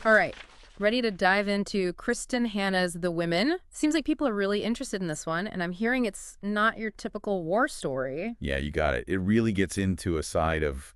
All right. Ready to dive into Kristin Hannah's The Women? Seems like people are really interested in this one, and I'm hearing it's not your typical war story. Yeah, you got it. It really gets into a side of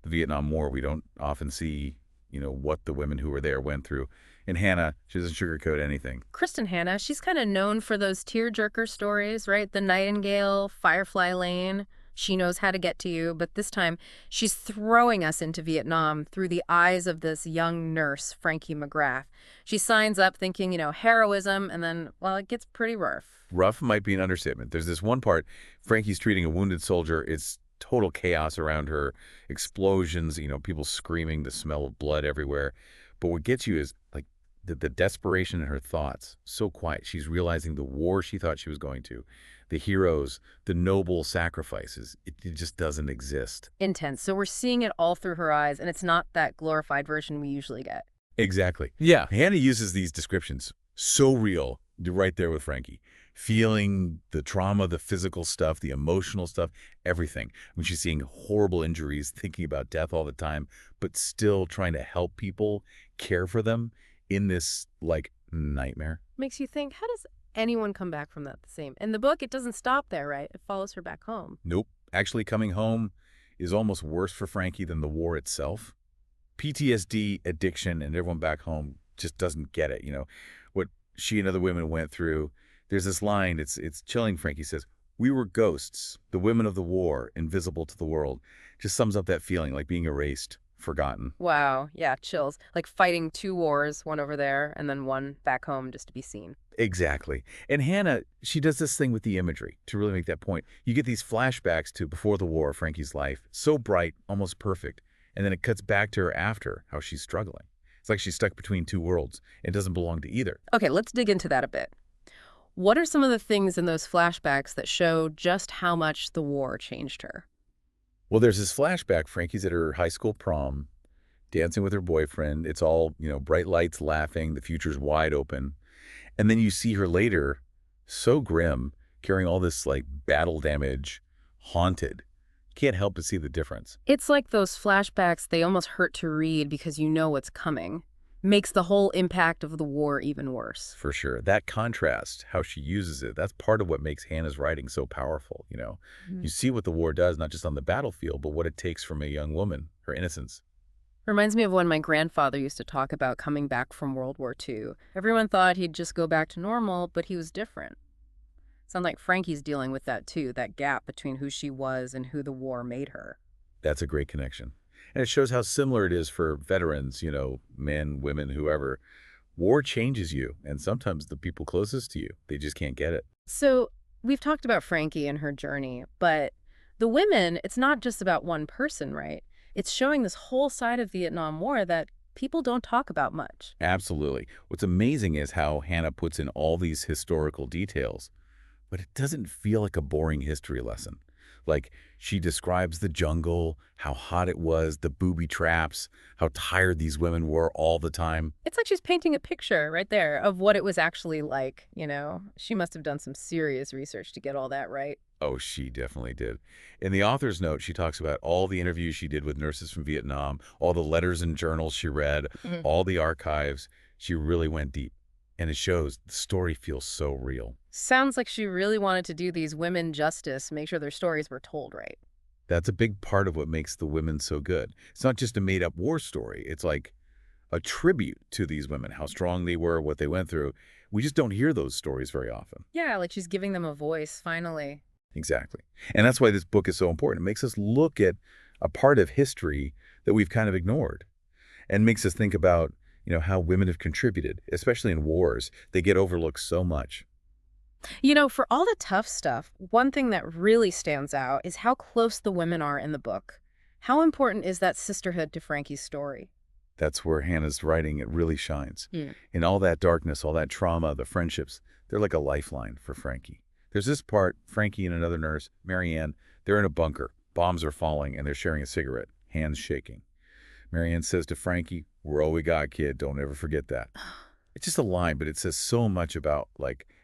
the Vietnam War we don't often see, what the women who were there went through. And Hannah, she doesn't sugarcoat anything. Kristin Hannah, she's kind of known for those tearjerker stories, right? The Nightingale, Firefly Lane. She knows how to get to you, but this time she's throwing us into Vietnam through the eyes of this young nurse, Frankie McGrath. She signs up thinking, heroism, and then, well, it gets pretty rough. Rough might be an understatement. There's this one part, Frankie's treating a wounded soldier. It's total chaos around her, explosions, people screaming, the smell of blood everywhere. But what gets you is, like, the desperation in her thoughts. So quiet. She's realizing the war she thought she was going to, the heroes, the noble sacrifices. It just doesn't exist. Intense. So we're seeing it all through her eyes, and it's not that glorified version we usually get. Exactly. Yeah. Hannah uses these descriptions so real, right there with Frankie. Feeling the trauma, the physical stuff, the emotional stuff, everything. When she's seeing horrible injuries, thinking about death all the time, but still trying to help people, care for them in this, nightmare. Makes you think, how does anyone come back from that the same? In the book, it doesn't stop there, right? It follows her back home. Nope. Actually, coming home is almost worse for Frankie than the war itself. PTSD, addiction, and everyone back home just doesn't get it. What she and other women went through. There's this line, it's chilling. Frankie says, "We were ghosts, the women of the war, invisible to the world." Just sums up that feeling, like being erased, forgotten. Wow. Yeah, chills. Like fighting two wars, one over there and then one back home just to be seen. Exactly. And Hannah, she does this thing with the imagery to really make that point. You get these flashbacks to before the war, Frankie's life, so bright, almost perfect. And then it cuts back to her after, how she's struggling. It's like she's stuck between two worlds and doesn't belong to either. Okay, let's dig into that a bit. What are some of the things in those flashbacks that show just how much the war changed her? Well, there's this flashback. Frankie's at her high school prom, dancing with her boyfriend. It's all, bright lights, laughing. The future's wide open. And then you see her later, so grim, carrying all this, battle damage, haunted. Can't help but see the difference. It's like those flashbacks, they almost hurt to read because you know what's coming. Makes the whole impact of the war even worse. For sure. That contrast, how she uses it, that's part of what makes Hannah's writing so powerful, You see what the war does, not just on the battlefield, but what it takes from a young woman, her innocence. Reminds me of when my grandfather used to talk about coming back from World War II. Everyone thought he'd just go back to normal, but he was different. Sounds like Frankie's dealing with that too, that gap between who she was and who the war made her. That's a great connection. And it shows how similar it is for veterans, men, women, whoever. War changes you, and sometimes the people closest to you, they just can't get it. So we've talked about Frankie and her journey, but the women, it's not just about one person, right? It's showing this whole side of Vietnam War that people don't talk about much. Absolutely. What's amazing is how Hannah puts in all these historical details, but it doesn't feel like a boring history lesson. Like, she describes the jungle, how hot it was, the booby traps, how tired these women were all the time. It's like she's painting a picture right there of what it was actually like, She must have done some serious research to get all that right. Oh, she definitely did. In the author's note, she talks about all the interviews she did with nurses from Vietnam, all the letters and journals she read, all the archives. She really went deep. And it shows the story feels so real. Sounds like she really wanted to do these women justice, make sure their stories were told right. That's a big part of what makes the women so good. It's not just a made-up war story. It's like a tribute to these women, how strong they were, what they went through. We just don't hear those stories very often. Yeah, like she's giving them a voice, finally. Exactly. And that's why this book is so important. It makes us look at a part of history that we've kind of ignored and makes us think about, how women have contributed, especially in wars. They get overlooked so much. For all the tough stuff, one thing that really stands out is how close the women are in the book. How important is that sisterhood to Frankie's story? That's where Hannah's writing, it really shines. Mm. In all that darkness, all that trauma, the friendships, they're like a lifeline for Frankie. There's this part, Frankie and another nurse, Marianne, they're in a bunker. Bombs are falling, and they're sharing a cigarette, hands shaking. Marianne says to Frankie, "We're all we got, kid. Don't ever forget that." It's just a line, but it says so much about,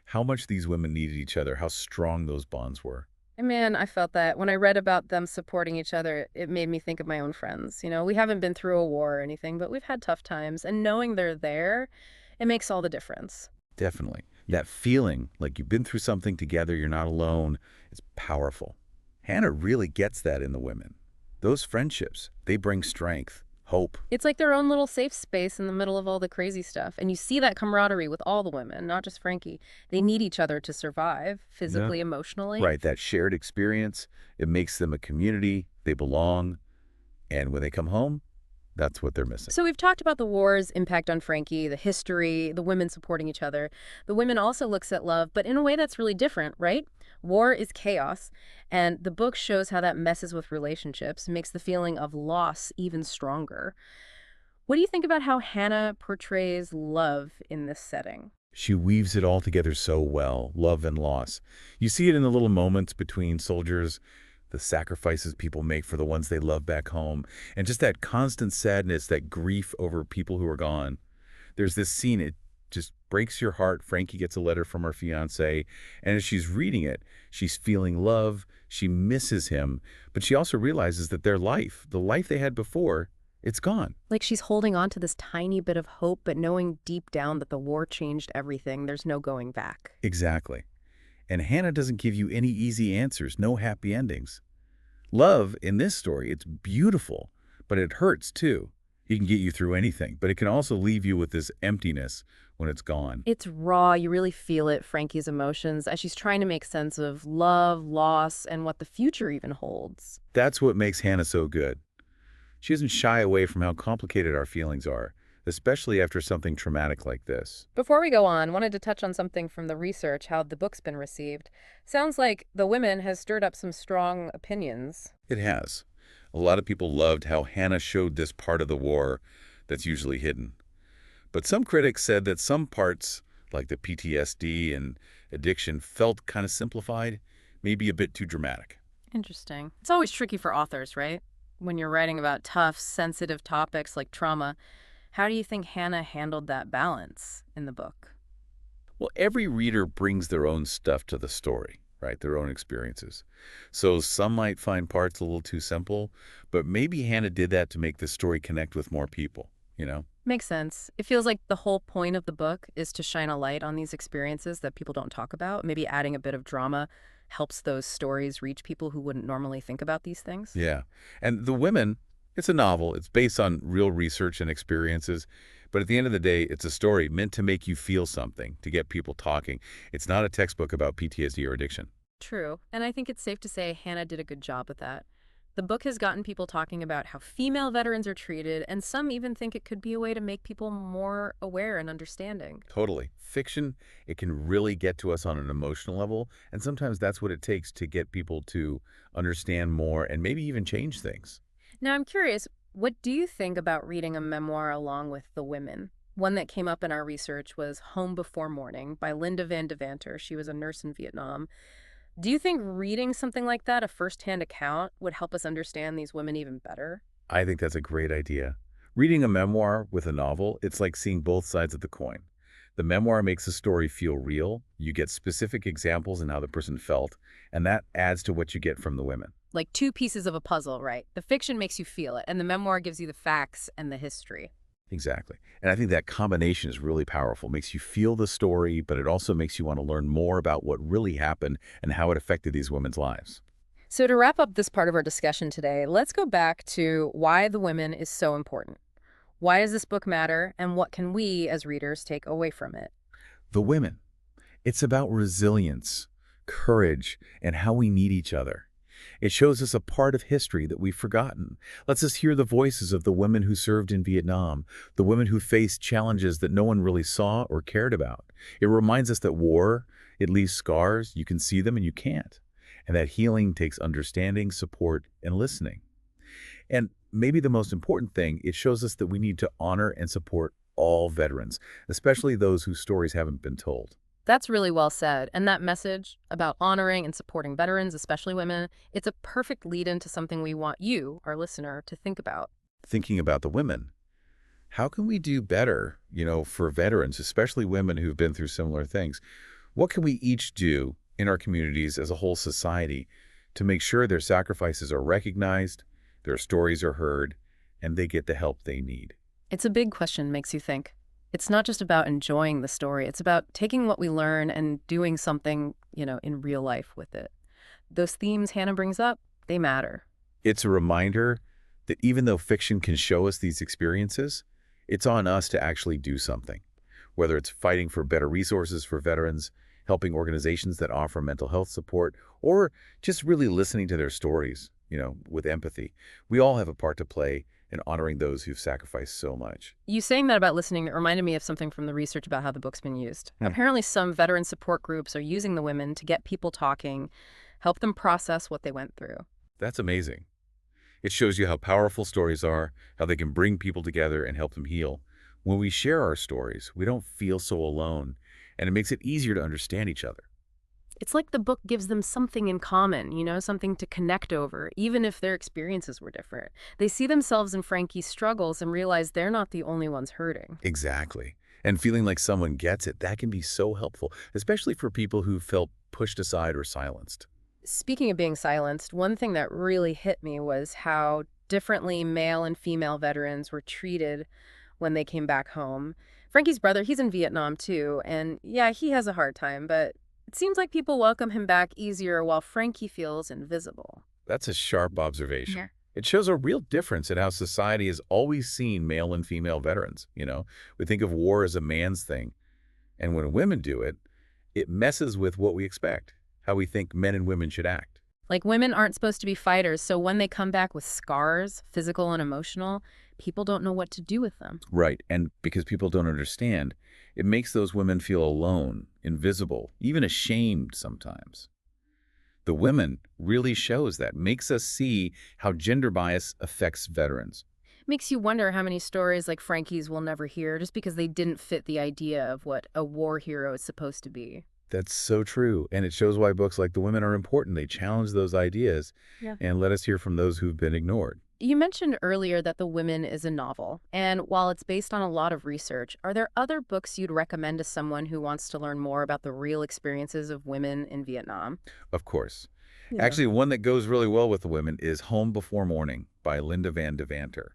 how much these women needed each other, how strong those bonds were. Man, I felt that. When I read about them supporting each other, it made me think of my own friends. We haven't been through a war or anything, but we've had tough times. And knowing they're there, it makes all the difference. Definitely. That feeling like you've been through something together, you're not alone, is powerful. Hannah really gets that in the women. Those friendships, they bring strength, hope. It's like their own little safe space in the middle of all the crazy stuff. And you see that camaraderie with all the women, not just Frankie. They need each other to survive, Yeah. physically, emotionally. Right, that shared experience, it makes them a community, they belong, and when they come home, that's what they're missing. So we've talked about the war's impact on Frankie, the history, the women supporting each other. The women also looks at love, but in a way that's really different, right? War is chaos, and the book shows how that messes with relationships, makes the feeling of loss even stronger. What do you think about how Hannah portrays love in this setting? She weaves it all together so well, love and loss. You see it in the little moments between soldiers, the sacrifices people make for the ones they love back home, and just that constant sadness, that grief over people who are gone. There's this scene, it just breaks your heart. Frankie gets a letter from her fiance, and as she's reading it, she's feeling love, she misses him, but she also realizes that their life, the life they had before, it's gone. Like she's holding on to this tiny bit of hope, but knowing deep down that the war changed everything. There's no going back. Exactly. And Hannah doesn't give you any easy answers, no happy endings. Love, in this story, it's beautiful, but it hurts too. It can get you through anything, but it can also leave you with this emptiness when it's gone. It's raw. You really feel it, Frankie's emotions, as she's trying to make sense of love, loss, and what the future even holds. That's what makes Hannah so good. She doesn't shy away from how complicated our feelings are, especially after something traumatic like this. Before we go on, wanted to touch on something from the research, how the book's been received. Sounds like The Women has stirred up some strong opinions. It has. A lot of people loved how Hannah showed this part of the war that's usually hidden. But some critics said that some parts, like the PTSD and addiction, felt kind of simplified, maybe a bit too dramatic. Interesting. It's always tricky for authors, right? When you're writing about tough, sensitive topics like trauma, how do you think Hannah handled that balance in the book? Well, every reader brings their own stuff to the story, right? Their own experiences. So some might find parts a little too simple, but maybe Hannah did that to make the story connect with more people, you know? Makes sense. It feels like the whole point of the book is to shine a light on these experiences that people don't talk about. Maybe adding a bit of drama helps those stories reach people who wouldn't normally think about these things. Yeah. And The Women, it's a novel. It's based on real research and experiences. But at the end of the day, it's a story meant to make you feel something, to get people talking. It's not a textbook about PTSD or addiction. True. And I think it's safe to say Hannah did a good job with that. The book has gotten people talking about how female veterans are treated, and some even think it could be a way to make people more aware and understanding. Totally. Fiction, it can really get to us on an emotional level, and sometimes that's what it takes to get people to understand more and maybe even change things. Now, I'm curious, what do you think about reading a memoir along with The Women? One that came up in our research was Home Before Morning by Linda Van Devanter. She was a nurse in Vietnam. Do you think reading something like that, a firsthand account, would help us understand these women even better? I think that's a great idea. Reading a memoir with a novel, it's like seeing both sides of the coin. The memoir makes the story feel real. You get specific examples and how the person felt, and that adds to what you get from the women. Like two pieces of a puzzle, right? The fiction makes you feel it, and the memoir gives you the facts and the history. Exactly. And I think that combination is really powerful. Makes you feel the story, but it also makes you want to learn more about what really happened and how it affected these women's lives. So to wrap up this part of our discussion today, let's go back to why The Women is so important. Why does this book matter, and what can we, as readers, take away from it? The women. It's about resilience, courage, and how we need each other. It shows us a part of history that we've forgotten. Lets us hear the voices of the women who served in Vietnam, the women who faced challenges that no one really saw or cared about. It reminds us that war, it leaves scars, you can see them and you can't. And that healing takes understanding, support, and listening. And maybe the most important thing, it shows us that we need to honor and support all veterans, especially those whose stories haven't been told. That's really well said. And that message about honoring and supporting veterans, especially women, it's a perfect lead into something we want you, our listener, to think about. Thinking about the women, how can we do better, for veterans, especially women who've been through similar things? What can we each do in our communities as a whole society to make sure their sacrifices are recognized, their stories are heard, and they get the help they need. It's a big question, makes you think. It's not just about enjoying the story. It's about taking what we learn and doing something, in real life with it. Those themes Hannah brings up, they matter. It's a reminder that even though fiction can show us these experiences, it's on us to actually do something. Whether it's fighting for better resources for veterans, helping organizations that offer mental health support, or just really listening to their stories, with empathy. We all have a part to play in honoring those who've sacrificed so much. You saying that about listening reminded me of something from the research about how the book's been used. Apparently, some veteran support groups are using the women to get people talking, help them process what they went through. That's amazing. It shows you how powerful stories are, how they can bring people together and help them heal. When we share our stories, we don't feel so alone, and it makes it easier to understand each other. It's like the book gives them something in common, something to connect over, even if their experiences were different. They see themselves in Frankie's struggles and realize they're not the only ones hurting. Exactly. And feeling like someone gets it, that can be so helpful, especially for people who felt pushed aside or silenced. Speaking of being silenced, one thing that really hit me was how differently male and female veterans were treated when they came back home. Frankie's brother, he's in Vietnam too, and yeah, he has a hard time, but it seems like people welcome him back easier while Frankie feels invisible. That's a sharp observation. Yeah. It shows a real difference in how society has always seen male and female veterans. We think of war as a man's thing, and when women do it, it messes with what we expect, how we think men and women should act. Like women aren't supposed to be fighters, so when they come back with scars, physical and emotional, people don't know what to do with them. Right, and because people don't understand, it makes those women feel alone, invisible, even ashamed sometimes. The women really shows that, makes us see how gender bias affects veterans. Makes you wonder how many stories like Frankie's we'll never hear just because they didn't fit the idea of what a war hero is supposed to be. That's so true, and it shows why books like The Women are important. They challenge those ideas Yeah. and let us hear from those who've been ignored. You mentioned earlier that The Women is a novel, and while it's based on a lot of research, are there other books you'd recommend to someone who wants to learn more about the real experiences of women in Vietnam? Of course. Yeah. Actually, one that goes really well with The Women is Home Before Morning by Linda Van Devanter.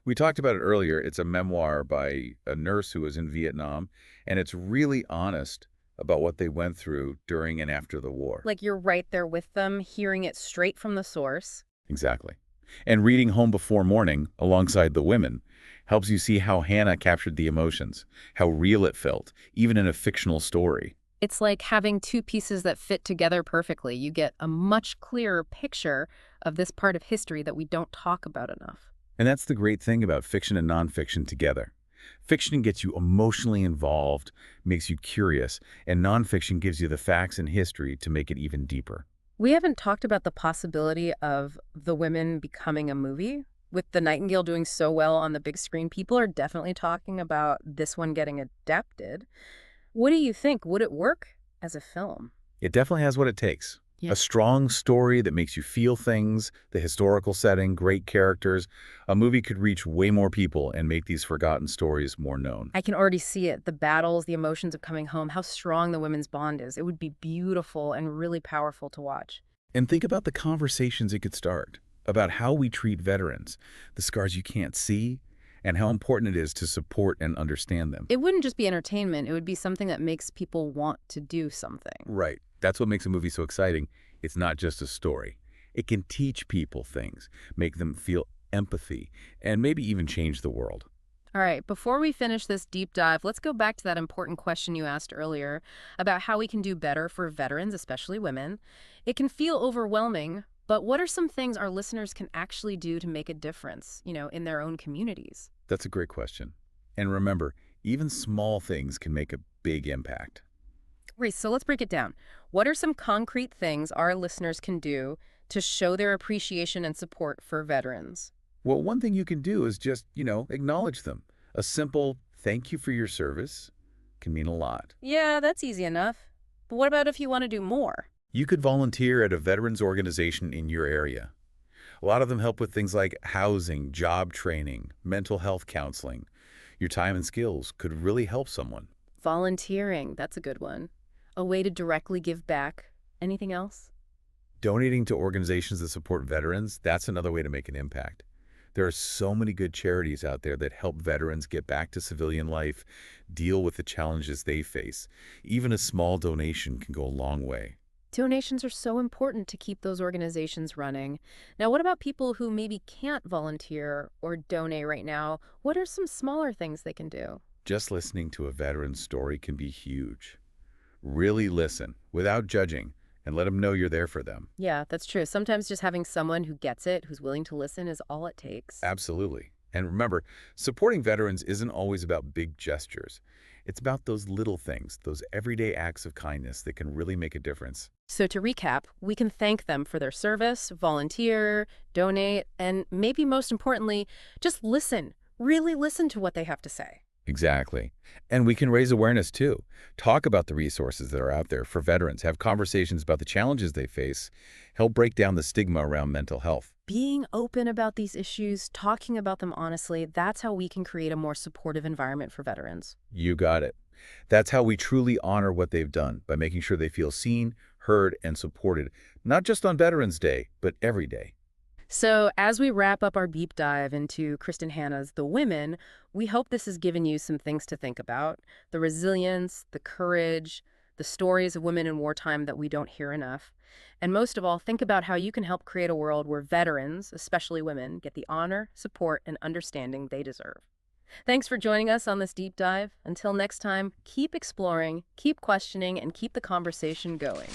We talked about it earlier. It's a memoir by a nurse who was in Vietnam, and it's really honest about what they went through during and after the war. Like you're right there with them, hearing it straight from the source. Exactly. And reading Home Before Morning alongside The Women helps you see how Hannah captured the emotions, how real it felt, even in a fictional story. It's like having two pieces that fit together perfectly. You get a much clearer picture of this part of history that we don't talk about enough. And that's the great thing about fiction and nonfiction together. Fiction gets you emotionally involved, makes you curious, and nonfiction gives you the facts and history to make it even deeper. We haven't talked about the possibility of The Women becoming a movie. With The Nightingale doing so well on the big screen, people are definitely talking about this one getting adapted. What do you think? Would it work as a film? It definitely has what it takes. Yeah. A strong story that makes you feel things, the historical setting, great characters. A movie could reach way more people and make these forgotten stories more known. I can already see it. The battles, the emotions of coming home, how strong the women's bond is. It would be beautiful and really powerful to watch. And think about the conversations it could start about how we treat veterans, the scars you can't see, and how important it is to support and understand them. It wouldn't just be entertainment. It would be something that makes people want to do something. Right. That's what makes a movie so exciting. It's not just a story. It can teach people things, make them feel empathy, and maybe even change the world. All right, before we finish this deep dive, let's go back to that important question you asked earlier about how we can do better for veterans, especially women. It can feel overwhelming, but what are some things our listeners can actually do to make a difference, in their own communities? That's a great question. And remember, even small things can make a big impact. Great, so let's break it down. What are some concrete things our listeners can do to show their appreciation and support for veterans? Well, one thing you can do is just, acknowledge them. A simple thank you for your service can mean a lot. Yeah, that's easy enough. But what about if you want to do more? You could volunteer at a veterans organization in your area. A lot of them help with things like housing, job training, mental health counseling. Your time and skills could really help someone. Volunteering, that's a good one. A way to directly give back. Anything else? Donating to organizations that support veterans, that's another way to make an impact. There are so many good charities out there that help veterans get back to civilian life, deal with the challenges they face. Even a small donation can go a long way. Donations are so important to keep those organizations running. Now, what about people who maybe can't volunteer or donate right now? What are some smaller things they can do? Just listening to a veteran's story can be huge. Really listen without judging and let them know you're there for them. Yeah, that's true. Sometimes just having someone who gets it, who's willing to listen, is all it takes. Absolutely. And remember, supporting veterans isn't always about big gestures. It's about those little things, those everyday acts of kindness that can really make a difference. So to recap, we can thank them for their service, volunteer, donate, and maybe most importantly, just listen. Really listen to what they have to say. Exactly. And we can raise awareness too. Talk about the resources that are out there for veterans, have conversations about the challenges they face, help break down the stigma around mental health. Being open about these issues, talking about them honestly, that's how we can create a more supportive environment for veterans. You got it. That's how we truly honor what they've done, by making sure they feel seen, heard, and supported, not just on Veterans Day, but every day. So as we wrap up our deep dive into Kristin Hannah's The Women, we hope this has given you some things to think about. The resilience, the courage, the stories of women in wartime that we don't hear enough. And most of all, think about how you can help create a world where veterans, especially women, get the honor, support, and understanding they deserve. Thanks for joining us on this deep dive. Until next time, keep exploring, keep questioning, and keep the conversation going.